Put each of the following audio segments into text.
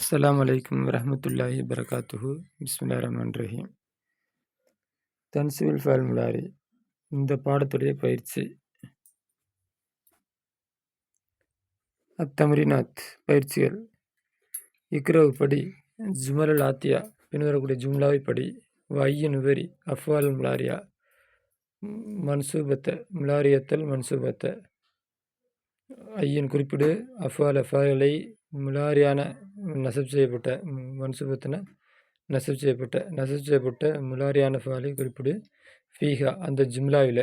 அஸ்ஸலாமு அலைக்கும் வரஹ்மத்துல்லாஹி வபரகாத்துஹு. பிஸ்மில்லாஹிர் ரஹ்மானிர் ரஹீம். தன்சீல் ஃபால் முலாரி இந்த பாடத்துடைய பயிற்சி. அத்தம்ரீனாத் பயிற்சிகள். இக்ரவு படி, ஜுமலுல் ஆத்தியா பின்வரக்கூடிய ஜும்லாவை படி, வையின் உபரி அஃப்வால் முலாரியா மன்சூபத்த முலாரியத்தல் மன்சூபத்த ஐயின் குறிப்பிடு அஃப்வால் அஃபாலை முலாரியான நசப் செய்யப்பட்ட மன்சூபத்தன நசப் செய்யப்பட்ட முலாரியான ஃபாலை குறிப்பிடு ஃபீஹா அந்த ஜும்லாவில்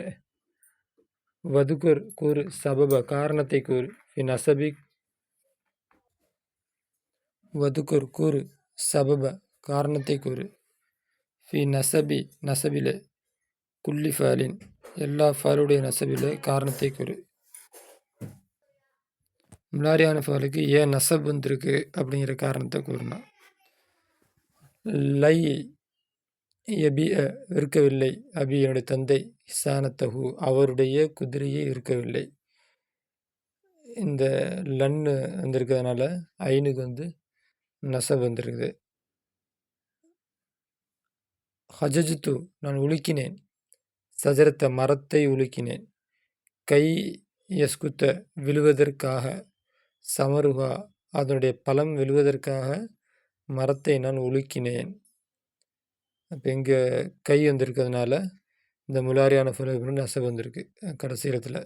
வதுகுர் கூறு சபப காரணத்தை கூறு ஃபி நசபி வதுகுர் கூறு சபப காரணத்தை கூறு ஃபி நசபி நசபிலே குல்லி ஃபாலின் எல்லா ஃபாலுடைய நசபிலே காரணத்தை கூறு. முலாரியான ஃபாலுக்கு ஏன் நசப் வந்திருக்கு அப்படிங்கிற காரணத்தை கூறினா, லை எபிய விற்கவில்லை, அபி என்னுடைய தந்தை, ஹிசானத்தஹு அவருடைய குதிரையை விற்கவில்லை. இந்த லன்னு வந்திருக்கிறதுனால ஐனுக்கு நசப் வந்திருக்குது. ஹஜஜுத்து நான் உலுக்கினேன், சஜரத்த மரத்தை உலுக்கினேன், கை யஸ்குத்த விழுவதற்காக, சமருகா அதனுடைய பழம் விழுவதற்காக மரத்தை நான் உலுக்கினேன். அப்போ இங்கே கை வந்திருக்கிறதுனால இந்த முலாரியான ஃபுல் நசப் வந்திருக்கு கடைசி இடத்துல.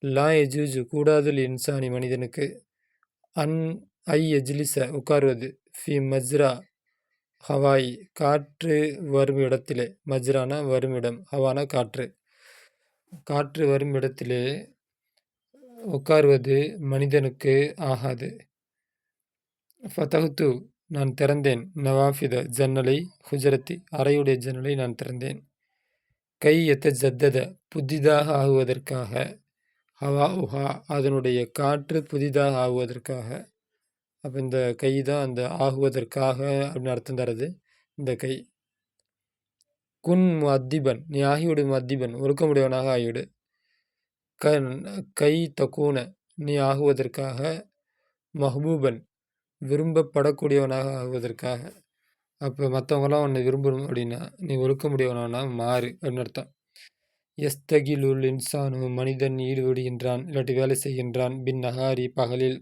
லா எஜூஜு கூடாதுல் இன்சானி மனிதனுக்கு, அன் ஐ எஜ்லிச உட்காருவது, ஃபி மஜ்ரா ஹவாய் காற்று வரும் இடத்திலே, மஜ்ரானா வரும் இடம், ஹவானா காற்று, காற்று வரும் இடத்திலே உட்காருவது மனிதனுக்கு ஆகாது. ஃபதஹ்து நான் திறந்தேன், நவாஃபித ஜன்னலை, ஹுஜரத்தி அறையுடைய ஜன்னலை நான் திறந்தேன், கை ஜத்தத புதிதாக ஆகுவதற்காக, ஹவா உஹா அதனுடைய காற்று புதிதாக ஆகுவதற்காக. அப்போ இந்த கை தான் அந்த ஆகுவதற்காக அப்படின்னு அர்த்தம் தரது இந்த கை. குன் முஅத்திபன் நீ ஆகிவிடு, முஅத்திபன் ஒழுக்கமுடையவனாக ஆகிவிடு, கை தக்கூன நீ ஆகுவதற்காக, மஹ்பூபன் விரும்பப்படக்கூடியவனாக ஆகுவதற்காக. அப்போ மற்றவங்களாம் உன்னை விரும்பணும் அப்படின்னா நீ ஒழுக்கமுடையவனானா மாறு அப்படின்னு அர்த்தம். எஸ்தகிலுல் இன்சானு மனிதன் ஈடுபடுகின்றான் இல்லாட்டி வேலை செய்கின்றான், பின் நகாரி பகலில்,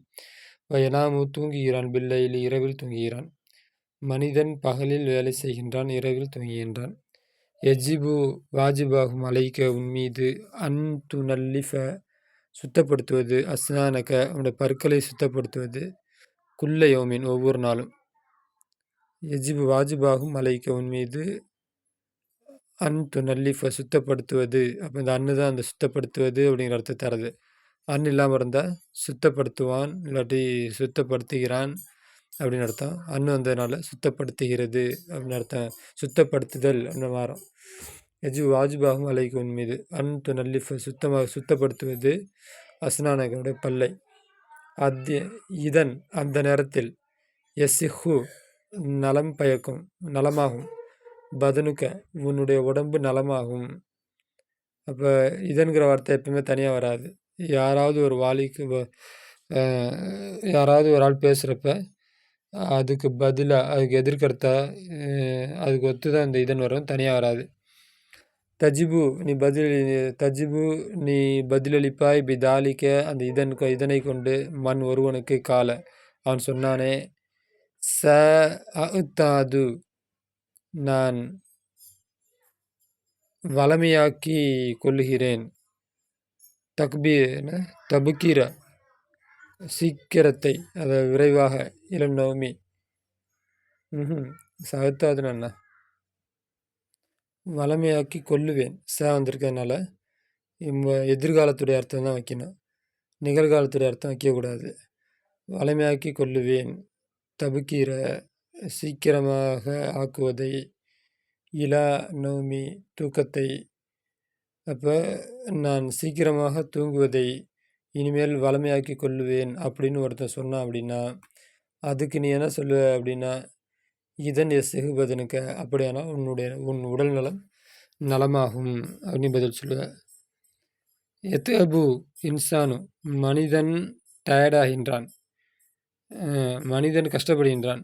வயனாமு தூங்குகிறான், பில்லையில் இரவில் தூங்குகிறான். மனிதன் பகலில் வேலை செய்கின்றான், இரவில் தூங்குகின்றான். எஜிபு வாஜிபாகும் அலைக்க உன் மீது, அன் துனல்லிஃப சுத்தப்படுத்துவது, அஸ்னானக உன்னுடைய பற்களை சுத்தப்படுத்துவது, குல்ல யோமின் ஒவ்வொரு நாளும். எஜிபு வாஜிபாகும் அலைக்க உன் மீது, அன் துனல்லிஃப சுத்தப்படுத்துவது. அப்போ இந்த அன்னு தான் அந்த சுத்தப்படுத்துவது அப்படிங்கிற அர்த்தம் தரது. அன் இல்லாமல் இருந்தால் சுத்தப்படுத்துவான் இல்லாட்டி சுத்தப்படுத்துகிறான் அப்படின்னு அர்த்தம். அன்னு வந்ததுனால சுத்தப்படுத்துகிறது அப்படின்னு அர்த்தம், சுத்தப்படுத்துதல் அப்படின்னு மாறும். எஜு வாஜிபாகும் அலைக்கு உன் மீது, அன் துனல்லிஃப சுத்தப்படுத்துவது, அஸ்னானகனுடைய பல்லை. இதன் அந்த நேரத்தில், எஸ்ஹு நலம் பயக்கும் நலமாகும், பதனுக்க உன்னுடைய உடம்பு நலமாகும். அப்போ இதன்கிற வார்த்தை எப்பவுமே தனியாக வராது. யாராவது ஒரு வாலிக்கு யாராவது ஒரு ஆள் பேசுகிறப்ப அதுக்கு பதிலாக அதுக்கு எதிர்கருத்தா அதுக்கு ஒத்து தான் இந்த இதன் வரும், தனியாக வராது. தஜிபு நீ பதிலளிப்பாய், பிதாலிக்க அந்த இதனை கொண்டு, மண் ஒருவனுக்கு கால அவன் சொன்னானே, ச அத்தாது நான் வளமையாக்கி கொள்ளுகிறேன், தபுக்கிர சீக்கிரத்தை அதை விரைவாக, இளநோமி சகத்தாதுன்னு என்ன வளமையாக்கி கொள்ளுவேன். வந்திருக்கிறதுனால எதிர்காலத்துடைய அர்த்தம் தான் வைக்கணும், நிகழ்காலத்துடைய அர்த்தம் வைக்கக்கூடாது. வளமையாக்கி கொள்ளுவேன், தபுக்கிற சீக்கிரமாக ஆக்குவதை, இலா நோமி தூக்கத்தை. அப்போ நான் சீக்கிரமாக தூங்குவதை இனிமேல் வளமையாக்கி கொள்ளுவேன் அப்படின்னு ஒருத்தன் சொன்னான் அப்படின்னா அதுக்கு நீ என்ன சொல்லுவ அப்படின்னா, இதன் சிகுபதனுக்க அப்படியானா உன் உடல் நலம் நலமாகும் அப்படின்னு பதில் சொல்லுவ. எத்தபு இன்சானு மனிதன் டயர்டாகின்றான், மனிதன் கஷ்டப்படுகின்றான்.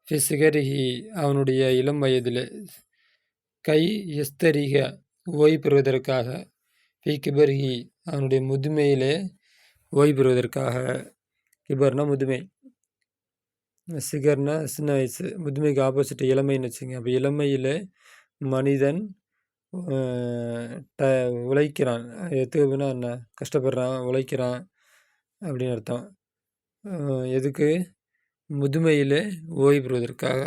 ஃபிசிகரிஹி அவனுடைய இளம் வயதிலே, கை எஸ்தரிக ஓய்வு பெறுவதற்காக, ஃபி கிபர்ஹி அவனுடைய முதுமையிலே ஓய்வு பெறுவதற்காக. கிபர்னா முதுமை, சிகர்னா சின்ன வயசு, முதுமைக்கு ஆப்போசிட் இளமைன்னு வச்சுங்க. அப்போ இளமையில் மனிதன் உழைக்கிறான். எதுக்குன்னா என்ன, கஷ்டப்படுறான், உழைக்கிறான் அப்படின்னு அர்த்தம். எதுக்கு? முதுமையில் ஓய்வு பெறுவதற்காக.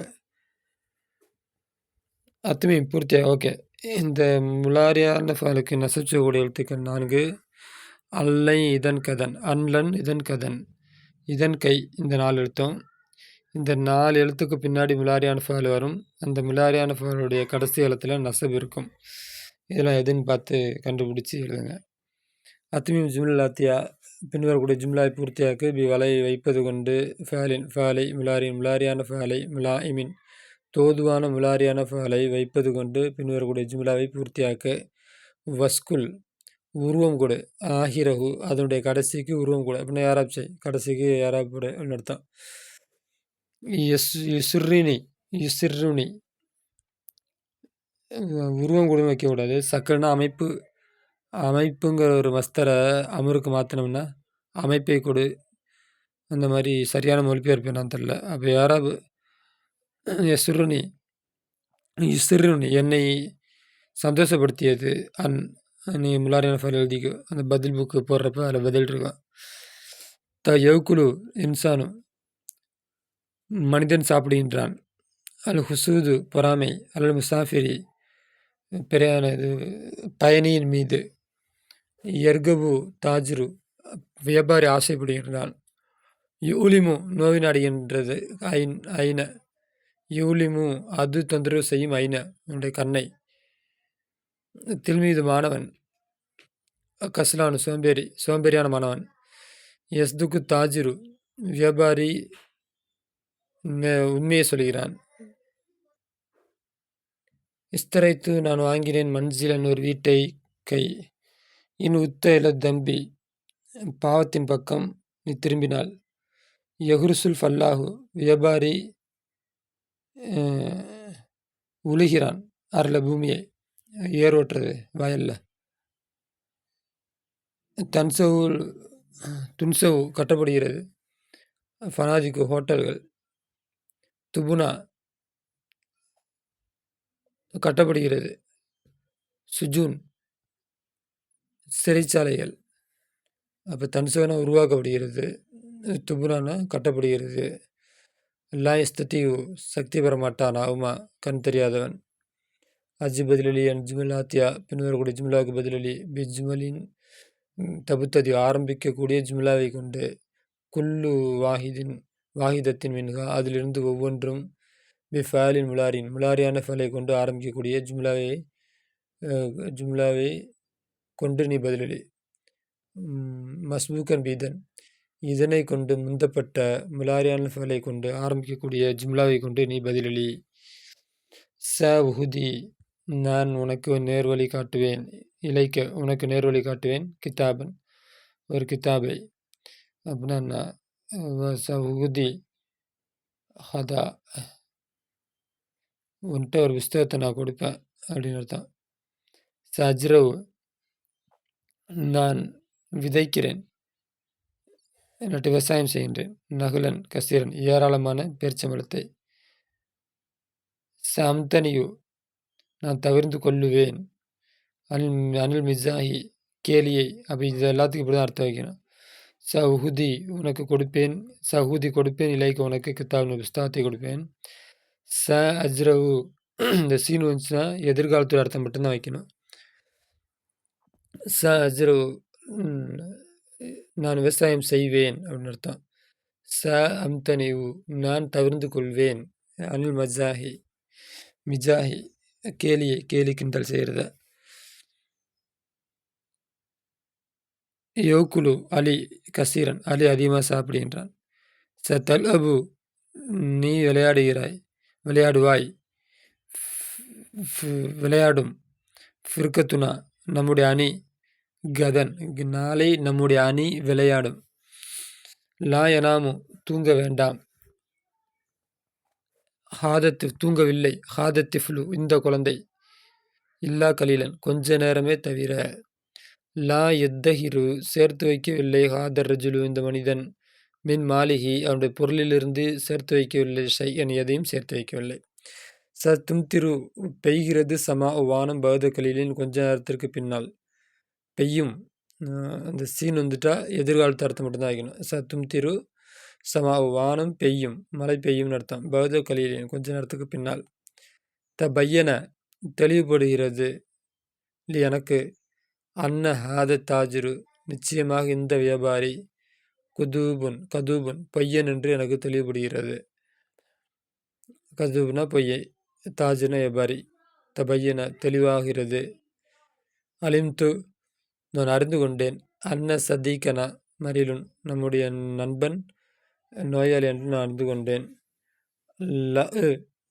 அத்துமே பூர்த்தியாக. ஓகே, இந்த முலாரியான ஃபாலுக்கு நசைச்சக்கூடிய எழுத்துக்கள் 4. அல்லை இதன் கதன், அன்லன் இதன் கதன், இதன் கை, இந்த 4 எழுத்தும். இந்த 4 எழுத்துக்கு பின்னாடி முலாரியான ஃபால் வரும். அந்த முலாரியான ஃபாலுடைய கடைசி எழுத்தில் நசப் இருக்கும். இதெல்லாம் எதுன்னு பார்த்து கண்டுபிடிச்சி எழுதுங்க. அத்துமீம் ஜும்லாத்தியா பின்வரக்கூடிய ஜும்லாவை பூர்த்தியாக்கு பி வலை வைப்பது கொண்டு ஃபாலின் ஃபாலை முலாரின் முலாரியான ஃபாலை முலாயிமின் தோதுவான முலாரியான ஃபாலை வைப்பது கொண்டு பின்வரக்கூடிய ஜும்லாவை பூர்த்தியாக்க. வஸ்குல் உருவம் கொடு, ஆஹிரகு அதனுடைய கடைசிக்கு உருவம் கொடு அப்படின்னா யாராப் செய், கடைசிக்கு யாராப் கொடு அப்படின்னு அர்த்தம். யுசுர்ரினி யுசிர்ருனி உருவம் கூட வைக்கக்கூடாது. சக்கல்னா அமைப்பு, அமைப்புங்கிற ஒரு மஸ்தரை அமருக்கு மாற்றினோம்னா அமைப்பை கொடு, அந்த மாதிரி சரியான மொழிபெயர்ப்பு என்னன்னு தெரில. அப்போ யாராவது யசுருனி யுசிர்ருனி என்னை சந்தோஷப்படுத்தியது, நீ முலாரியான ஃபைல் எழுதிக்கோ, அந்த பதில் புக்கு போடுறப்ப அதில் பதில் இருக்கும். யவுக்குலு இன்சானு மனிதன் சாப்பிடுகின்றான். அல் ஹுசூது பொறாமை, அல் முசாஃபிரி பெரியானது பயணியின் மீது, எர்கபு தாஜ்ரு வியாபாரி ஆசைப்படுகின்றான். யூலிமு நோவினடைகின்றது, ஐன யூலிமு அது தொந்தரவு செய்யும், ஐன உன்னுடைய கண்ணை. தில்மீது மாணவன், கஸ்லானு சோம்பேறி சோம்பேறியான மாணவன். எஸ்துக்கு தாஜிரு வியாபாரி உண்மையை சொல்கிறான். இஸ்தரைத்து நான் வாங்கினேன், மன்சிலன் ஒரு வீட்டை, கை உத்த இல தம்பி பாவத்தின் பக்கம் நீ திரும்பினாள். யஹுருசுல் ஃபல்லாஹு வியாபாரி உழுகிறான், அருள பூமியை ஏர் ஓட்டுறது வயலில். தன்சவுல் துன்சவு கட்டப்படுகிறது, ஃபனாஜிக்கு ஹோட்டல்கள். துபுனா கட்டப்படுகிறது, சுஜூன் சிறைச்சாலைகள். அப்போ தன்சவனா உருவாக்கப்படுகிறது, துபுனானா கட்டப்படுகிறது. லாயஸ்தீவு சக்தி பெற மாட்டான், ஆகுமா கண் தெரியாதவன். அஜி பதிலலி அன் ஜுமலாத்தியா பின்வரக்கூடிய ஜும்லாவுக்கு பதிலலி பி ஜுமலின் தபுத்ததி ஆரம்பிக்கக்கூடிய ஜும்லாவை கொண்டு. குல்லு வாஹிதத்தின் மின்ஹா அதிலிருந்து ஒவ்வொன்றும் பி ஃபேலின் முலாரின் முலாரியான ஃபேலை கொண்டு ஆரம்பிக்கக்கூடிய ஜும்லாவை கொண்டு நீ பதிலளி. மஸ்பூக்கன் பீதன் இதனை கொண்டு முந்தப்பட்ட முலாரியான ஃபேலை கொண்டு ஆரம்பிக்கக்கூடிய ஜும்லாவை கொண்டு நீ பதிலளி. ச உஹுதி நான் உனக்கு நேர்வழி காட்டுவேன், இலைக்க உனக்கு நேர்வழி காட்டுவேன், கிதாபன் ஒரு கிதாபை. அப்படின்னா ச உஹுதி ஹதா உன்கிட்ட ஒரு புஸ்தகத்தை நான் கொடுப்பேன் அப்படின்னு அர்த்தம். சஜ்ரவ் நான் விதைக்கிறேன், இல்லாட்டி விவசாயம் செய்கின்றேன். நகுலன் கசீரன் ஏராளமான பேரிச்சம்பழத்தை. சம்தனியு நான் தவிர்த்து கொள்ளுவேன். அனில் மிசாஹி கேலியை. அப்போ இது எல்லாத்துக்கும் இப்படி தான் அர்த்தம் வைக்கணும். சஹூதி உனக்கு கொடுப்பேன், சஹூதி கொடுப்பேன், இலைக்கு உனக்கு கித்தாப் புஸ்தகத்தை கொடுப்பேன். ச அஜ்ரவு இந்த சீனு வந்துச்சுன்னா எதிர்காலத்தோட அர்த்தம் மட்டும்தான் வைக்கணும். ச அஜ்ரவு நான் விவசாயம் செய்வேன் அப்படின்னு அர்த்தம். ச அம்தனிவு நான் தவிர்த்து கொள்வேன். அனில் மிஜாஹி கேலி கிண்டல் செய்கிறத. யோகுலு அலி கசீரன் அலி அதிகமாக சாப்பிடுகின்றான். ச தல் அபு நீ விளையாடுவாய், விளையாடும். ஃபிர்கத்துனா நம்முடைய அணி, கதன் நாளை நம்முடைய அணி விளையாடும். லா யனாமு தூங்க வேண்டாம். தூங்கவில்லை. ஹாதத்திஃப்லு இந்த குழந்தை. இல்லா கலீலன் கொஞ்ச நேரமே தவிர. லா யத்தஹிரு சேர்த்து வைக்கவில்லை. ஹாதர் ரஜுலு இந்த மனிதன். மின் மாலிகி அவனுடைய பொருளிலிருந்து சேர்த்து வைக்கவில்லை. ஷையன் எதையும் சேர்த்து வைக்கவில்லை. தும்திரு பெய்கிறது. சமா வானம் பௌத கலீலின் கொஞ்ச நேரத்திற்கு பின்னால் பெய்யும். அந்த சீன் வந்துட்டா எதிர்காலத்து அர்த்தம் மட்டும்தான் வைக்கணும். தும்திரு சமா வானம் பெய்யும், மழை பெய்யும்னு அர்த்தம். பௌத கலீலின் கொஞ்ச நேரத்துக்கு பின்னால். பையன தெளிவுபடுகிறது. எனக்கு அன்ன ஹாத தாஜிரு நிச்சயமாக இந்த வியாபாரி கதூபுன் பொய்யன் என்று எனக்கு தெளிவுபடுகிறது. கதூப்னா பொய்யை, தாஜின வியாபாரி. பையன தெளிவாகிறது. அலிம்து நான் அறிந்து கொண்டேன். அன்ன சதீகனா மரிலுன் நம்முடைய நண்பன் நோயாளி என்று நான் அறிந்து கொண்டேன்.